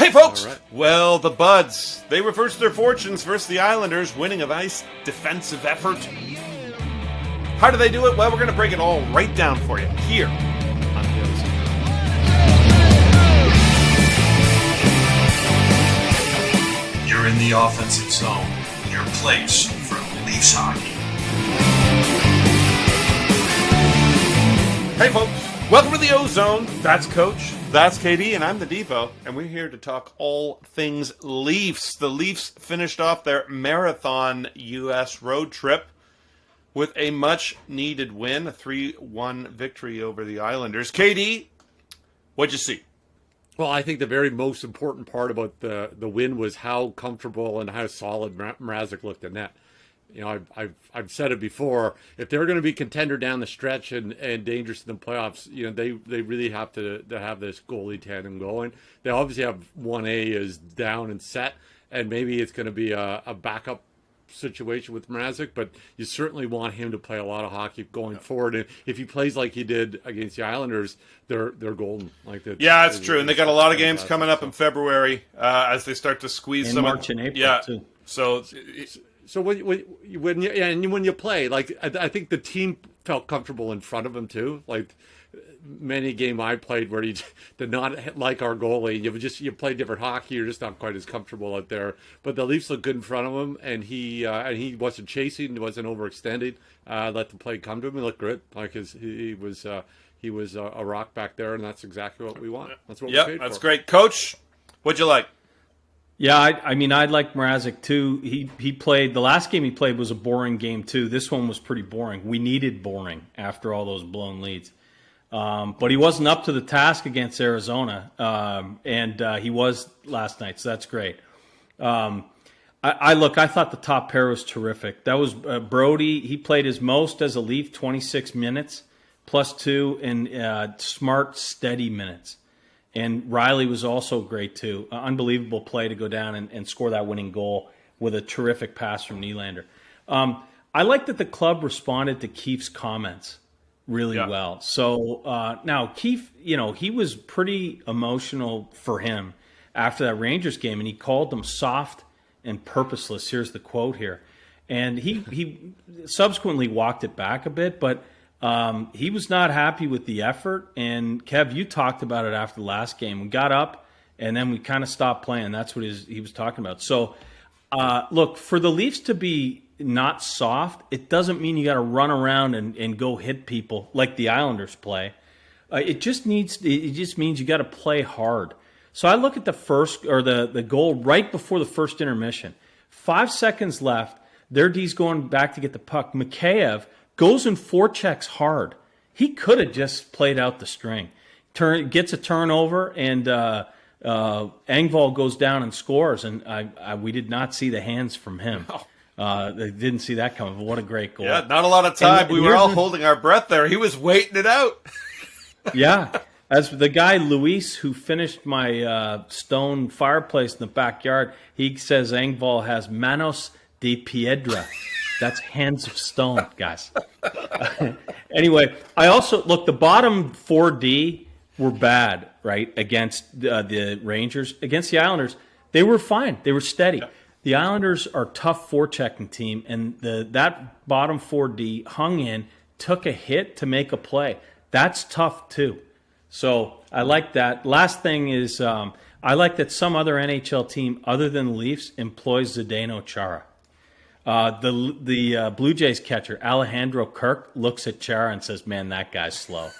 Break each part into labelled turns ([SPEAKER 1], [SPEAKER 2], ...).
[SPEAKER 1] Hey, folks!
[SPEAKER 2] All right.
[SPEAKER 1] Well, the Buds, they reversed their fortunes versus the Islanders, winning a nice defensive effort. How do they do it? Well, we're going to break it all right down for you here on the OZone.
[SPEAKER 3] You're in the offensive zone, your place for Leafs hockey.
[SPEAKER 1] Hey, folks! Welcome to the OZone. That's Coach. That's KD, and I'm the Devo, and we're here to talk all things Leafs. The Leafs finished off their marathon U.S. road trip with a much-needed win, a 3-1 victory over the Islanders. KD, what'd you see?
[SPEAKER 2] Well, I think the very most important part about the win was how comfortable and how solid Mrazek looked in net. You know, I've said it before. If they're going to be contender down the stretch and dangerous in the playoffs, you know, they really have to have this goalie tandem going. They obviously have 1A is down and set, and maybe it's going to be a backup situation with Mrazek, but you certainly want him to play a lot of hockey going forward. And if he plays like he did against the Islanders, they're golden.
[SPEAKER 1] That's true. And they got a lot of games coming up in February as they start to squeeze
[SPEAKER 4] in March and April too.
[SPEAKER 2] So when you play, like I think the team felt comfortable in front of him too. Like many game I played where you did not like our goalie, you play different hockey. You're just not quite as comfortable out there. But the Leafs looked good in front of him, and he wasn't chasing, he wasn't overextending. Let the play come to him. He looked good. Like he was a rock back there, and that's exactly what we want. That's what we paid for.
[SPEAKER 1] That's great, Coach. What'd you like?
[SPEAKER 4] Yeah, I mean, I like Mrazek too. He played, the last game he played was a boring game too. This one was pretty boring. We needed boring after all those blown leads. But he wasn't up to the task against Arizona, and he was last night, so that's great. I thought the top pair was terrific. That was Brody. He played his most as a Leaf, 26 minutes, +2 in smart, steady minutes. And Riley was also great, too. Unbelievable play to go down and score that winning goal with a terrific pass from Nylander. I like that the club responded to Keefe's comments really well. So now Keefe, he was pretty emotional for him after that Rangers game, and he called them soft and purposeless. Here's the quote here. And he subsequently walked it back a bit, but he was not happy with the effort. And Kev, you talked about it after the last game. We got up and then we kind of stopped playing. That's what he was talking about. So look, for the Leafs to be not soft, it doesn't mean you got to run around and go hit people like the Islanders play. It just means you got to play hard. So I look at the first or the goal right before the first intermission. 5 seconds left. Their D's going back to get the puck. Mikheyev goes and forechecks hard. He could have just played out the string. Gets a turnover, and Engvall goes down and scores. And we did not see the hands from him. They didn't see that coming. But what a great goal!
[SPEAKER 1] Yeah, not a lot of time. We were all holding our breath there. He was waiting it out.
[SPEAKER 4] Yeah, as the guy Luis who finished my stone fireplace in the backyard, he says Engvall has manos de piedra. That's hands of stone, guys. Anyway, I also look. The bottom 4D were bad, right, against the Rangers. Against the Islanders, they were fine. They were steady. Yeah. The Islanders are a tough forechecking team, and that bottom 4D hung in, took a hit to make a play. That's tough too. So I like that. Last thing is I like that some other NHL team other than the Leafs employs Zdeno Chara. The Blue Jays catcher, Alejandro Kirk, looks at Chara and says, man, that guy's slow.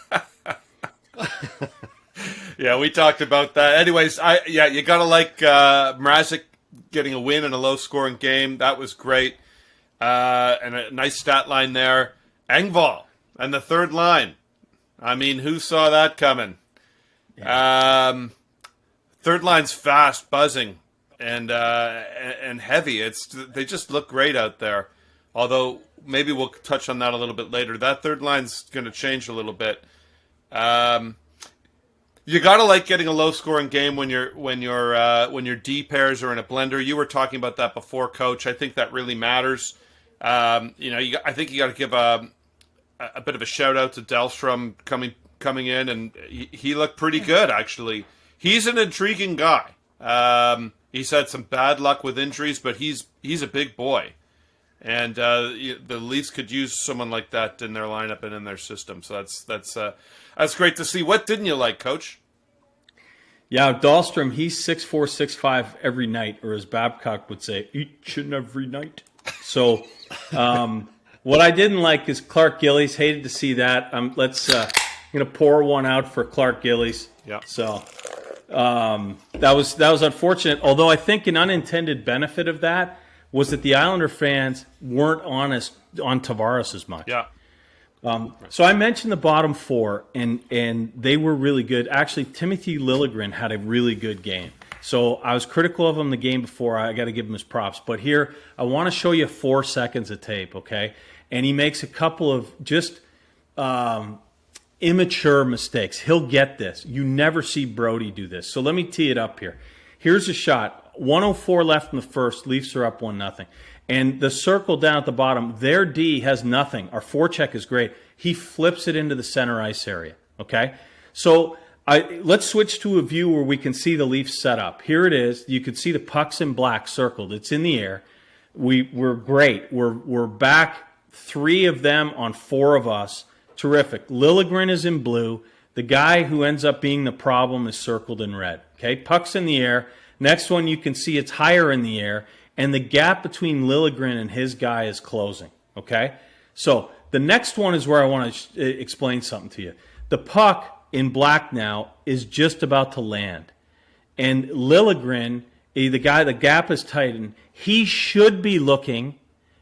[SPEAKER 1] Yeah, we talked about that. Anyways, you got to like Mrazek getting a win in a low-scoring game. That was great. And a nice stat line there. Engvall and the third line. I mean, who saw that coming? Yeah. Third line's fast, buzzing. And heavy. They just look great out there. Although maybe we'll touch on that a little bit later. That third line's going to change a little bit. You gotta like getting a low-scoring game when your D pairs are in a blender. You were talking about that before, Coach. I think that really matters. I think you got to give a bit of a shout out to Delstrom coming in, and he looked pretty good actually. He's an intriguing guy. He's had some bad luck with injuries, but he's a big boy. And the Leafs could use someone like that in their lineup and in their system. So that's great to see. What didn't you like, Coach?
[SPEAKER 4] Yeah, Dahlstrom, he's 6'4", 6'5" every night, or as Babcock would say, each and every night. So what I didn't like is Clark Gillies. Hated to see that. I'm going to pour one out for Clark Gillies.
[SPEAKER 1] Yeah.
[SPEAKER 4] So that was unfortunate. Although I think an unintended benefit of that was that the Islander fans weren't honest on Tavares as much.
[SPEAKER 1] Yeah.
[SPEAKER 4] So I mentioned the bottom four, and they were really good. Actually, Timothy Liljegren had a really good game. So I was critical of him the game before. I got to give him his props. But here, I want to show you 4 seconds of tape, okay? And he makes a couple of just immature mistakes. He'll get this. You never see Brody do this. So let me tee it up here. Here's a shot. 1:04 left in the first. Leafs are up 1-0. And the circle down at the bottom, their D has nothing. Our forecheck is great. He flips it into the center ice area, okay? So let's switch to a view where we can see the Leafs set up. Here it is. You can see the puck's in black circled. It's in the air. We're great. We're back 3 of them on 4 of us. Terrific. Liljegren is in blue. The guy who ends up being the problem is circled in red. Okay, puck's in the air. Next one, you can see it's higher in the air, and the gap between Liljegren and his guy is closing. Okay, so the next one is where I want to explain something to you. The puck in black now is just about to land, and Liljegren, the guy, the gap is tightened. He should be looking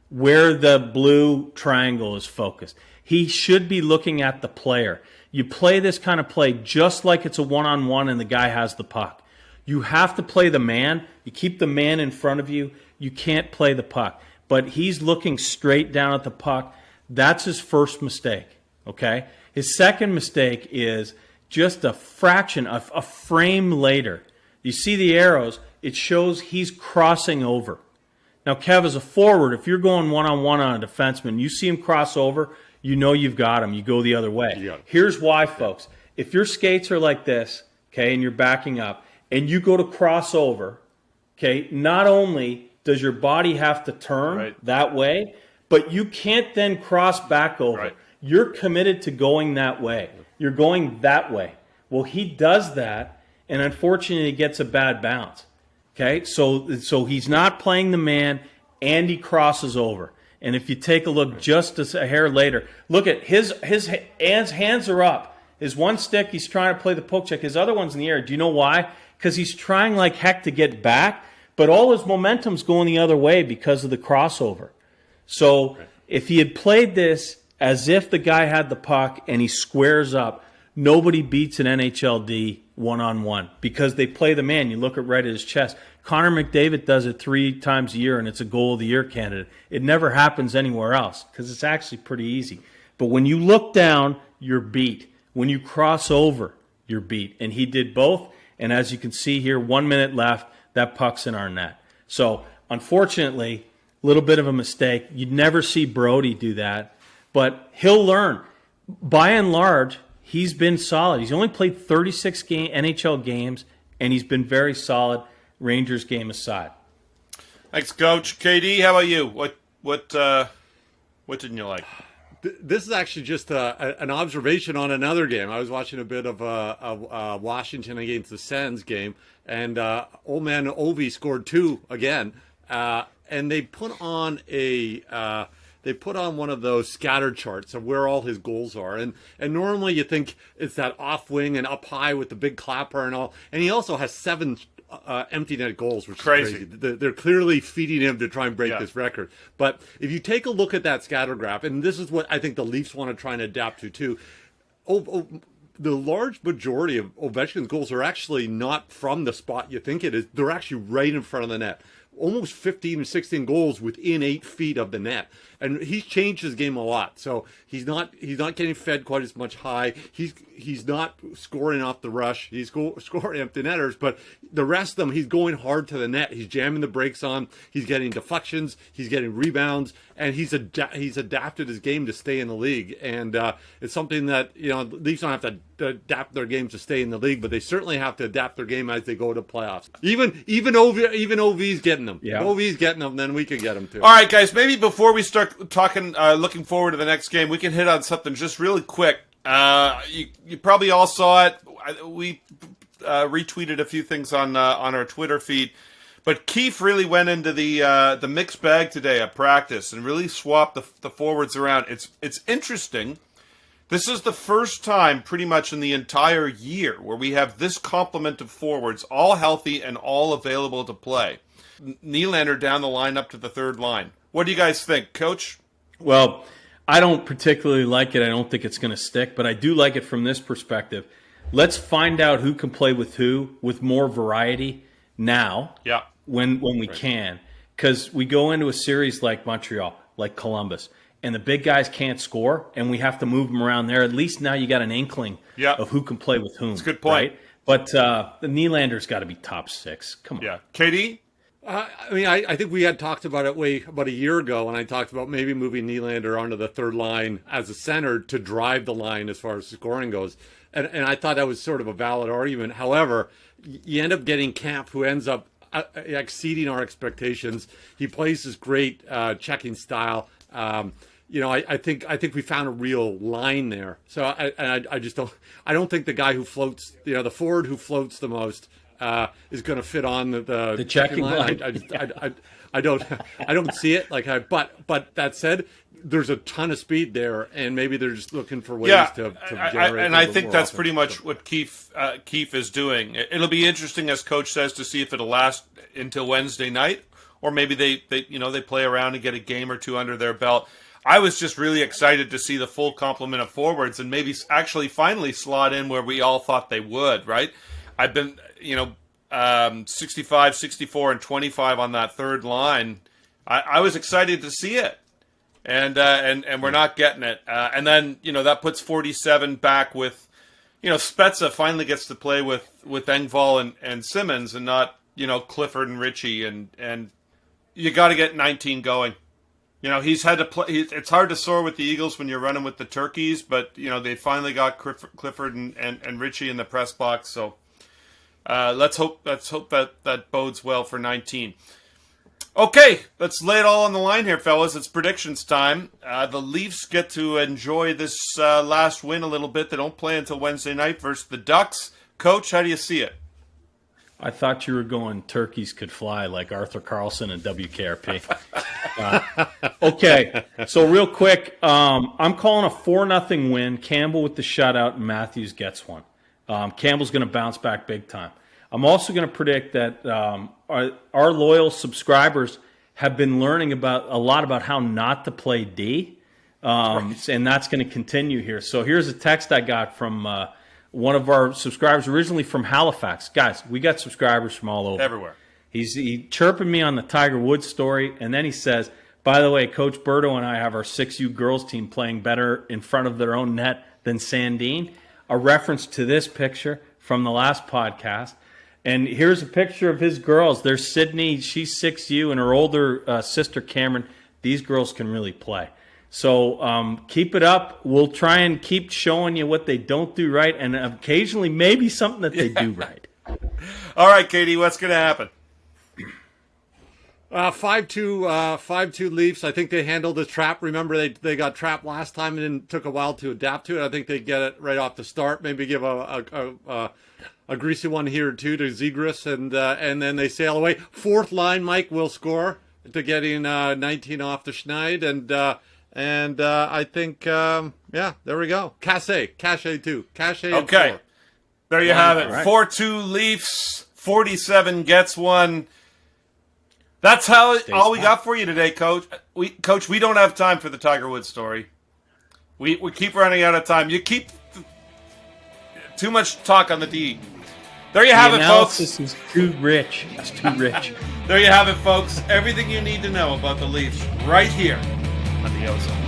[SPEAKER 4] where the blue triangle is focused. He should be looking at the player. You play this kind of play just like it's a one-on-one and the guy has the puck. You have to play the man. You keep the man in front of you. You can't play the puck. But he's looking straight down at the puck. That's his first mistake, okay? His second mistake is just a fraction, a frame later. You see the arrows. It shows he's crossing over. Now, Kev, as a forward, if you're going one-on-one on a defenseman, you see him cross over, you know you've got him. You go the other way.
[SPEAKER 2] Yeah.
[SPEAKER 4] Here's why, folks. If your skates are like this, okay, and you're backing up, and you go to cross over, okay, not only does your body have to turn that way, but you can't then cross back over.
[SPEAKER 1] Right.
[SPEAKER 4] You're committed to going that way. You're going that way. Well, he does that, and unfortunately, he gets a bad bounce. Okay, so he's not playing the man, and he crosses over. And if you take a look just a hair later, look at his hands are up. His one stick, he's trying to play the poke check. His other one's in the air. Do you know why? Because he's trying like heck to get back, but all his momentum's going the other way because of the crossover. So if he had played this as if the guy had the puck and he squares up, nobody beats an NHLD one-on-one because they play the man. You look right at his chest. Connor McDavid does it 3 times a year, and it's a goal of the year candidate. It never happens anywhere else because it's actually pretty easy. But when you look down, you're beat. When you cross over, you're beat. And he did both. And as you can see here, 1 minute left, that puck's in our net. So unfortunately, a little bit of a mistake. You'd never see Brody do that, but he'll learn. By and large, he's been solid. He's only played 36 NHL games, and he's been very solid, Rangers game aside.
[SPEAKER 1] Thanks, Coach. KD, how about you? What didn't you like?
[SPEAKER 2] This is actually just an observation on another game. I was watching a bit of Washington against the Sens game, and old man Ovi scored 2 again, and they put on one of those scatter charts of where all his goals are. And normally you think it's that off wing and up high with the big clapper and all. And he also has 7 empty net goals, which is crazy. They're clearly feeding him to try and break this record. But if you take a look at that scatter graph, and this is what I think the Leafs want to try and adapt to too, the large majority of Ovechkin's goals are actually not from the spot you think it is. They're actually right in front of the net. Almost 15 or 16 goals within 8 feet of the net. And he's changed his game a lot. So he's not getting fed quite as much high. He's not scoring off the rush. He's scoring empty netters, but the rest of them, he's going hard to the net. He's jamming the brakes on. He's getting deflections. He's getting rebounds, and he's adapted his game to stay in the league. And it's something that Leafs don't have to adapt their games to stay in the league, but they certainly have to adapt their game as they go to playoffs. Even OV's getting them.
[SPEAKER 4] Yeah.
[SPEAKER 2] If OV's getting them, then we can get them too.
[SPEAKER 1] All right, guys, maybe before we start talking, looking forward to the next game, we can hit on something just really quick. You probably all saw it. We retweeted a few things on our Twitter feed. But Keefe really went into the mixed bag today at practice and really swapped the forwards around. It's interesting. This is the first time pretty much in the entire year where we have this complement of forwards, all healthy and all available to play. Nylander down the line up to the third line. What do you guys think, Coach?
[SPEAKER 4] Well, I don't particularly like it. I don't think it's going to stick, but I do like it from this perspective. Let's find out who can play with who with more variety now.
[SPEAKER 1] Yeah.
[SPEAKER 4] When we can, because we go into a series like Montreal, like Columbus, and the big guys can't score, and we have to move them around there. At least now you got an inkling of who can play with whom.
[SPEAKER 1] That's a good point.
[SPEAKER 4] Right? But the Nylander's got to be top 6. Come on.
[SPEAKER 1] Yeah. KD?
[SPEAKER 2] I think we had talked about it about a year ago, and I talked about maybe moving Nylander onto the third line as a center to drive the line as far as scoring goes. And I thought that was sort of a valid argument. However, you end up getting Camp, who ends up exceeding our expectations. He plays this great checking style. I think we found a real line there. So I just don't think the guy who floats, the forward who floats the most is going to fit on the
[SPEAKER 4] checking line.
[SPEAKER 2] I don't see it. But that said, there's a ton of speed there, and maybe they're just looking for ways to generate.
[SPEAKER 1] And I think that's pretty much what Keefe is doing. It'll be interesting, as Coach says, to see if it'll last until Wednesday night, or maybe they play around and get a game or two under their belt. I was just really excited to see the full complement of forwards and maybe actually finally slot in where we all thought they would. Right? I've been 65, 64, and 25 on that third line. I was excited to see it. And we're not getting it. And then, that puts 47 back with, Spezza finally gets to play with Engvall and Simmons and not, Clifford and Ritchie. And you got to get 19 going. He's had to play. It's hard to soar with the Eagles when you're running with the Turkeys, but, they finally got Clifford and Ritchie in the press box. So let's hope that bodes well for 19. Okay, let's lay it all on the line here, fellas. It's predictions time. The Leafs get to enjoy this last win a little bit. They don't play until Wednesday night versus the Ducks. Coach, how do you see it?
[SPEAKER 4] I thought you were going turkeys could fly like Arthur Carlson and WKRP. Okay, so real quick, I'm calling a 4-0 win. Campbell with the shutout, and Matthews gets one. Campbell's going to bounce back big time. I'm also going to predict that our loyal subscribers have been learning a lot about how not to play D, and that's going to continue here. So here's a text I got from one of our subscribers, originally from Halifax. Guys, we got subscribers from all over.
[SPEAKER 1] Everywhere.
[SPEAKER 4] He chirping me on the Tiger Woods story, and then he says, by the way, Coach Berto and I have our 6U girls team playing better in front of their own net than Sandine. A reference to this picture from the last podcast. And here's a picture of his girls. There's Sydney, she's 6U, and her older sister Cameron. These girls can really play. So keep it up. We'll try and keep showing you what they don't do right, and occasionally maybe something that they do right.
[SPEAKER 1] All right, Katie, what's going to happen?
[SPEAKER 2] 5-2 Leafs. I think they handled the trap. Remember, they got trapped last time and it took a while to adapt to it. I think they get it right off the start. Maybe give a greasy one here too to Zegras, and then they sail away. Fourth line, Mike will score to getting 19 off the Schneid, and I think there we go. Cache too. Cache.
[SPEAKER 1] Okay, there you have it.
[SPEAKER 4] Right.
[SPEAKER 1] 4-2 Leafs. 47 gets one. That's all we got for you today, Coach. Coach, we don't have time for the Tiger Woods story. We keep running out of time. You keep too much talk on the D. There you have it, folks.
[SPEAKER 4] This is too rich. It's too rich.
[SPEAKER 1] There you have it, folks. Everything you need to know about the Leafs right here on the OZone.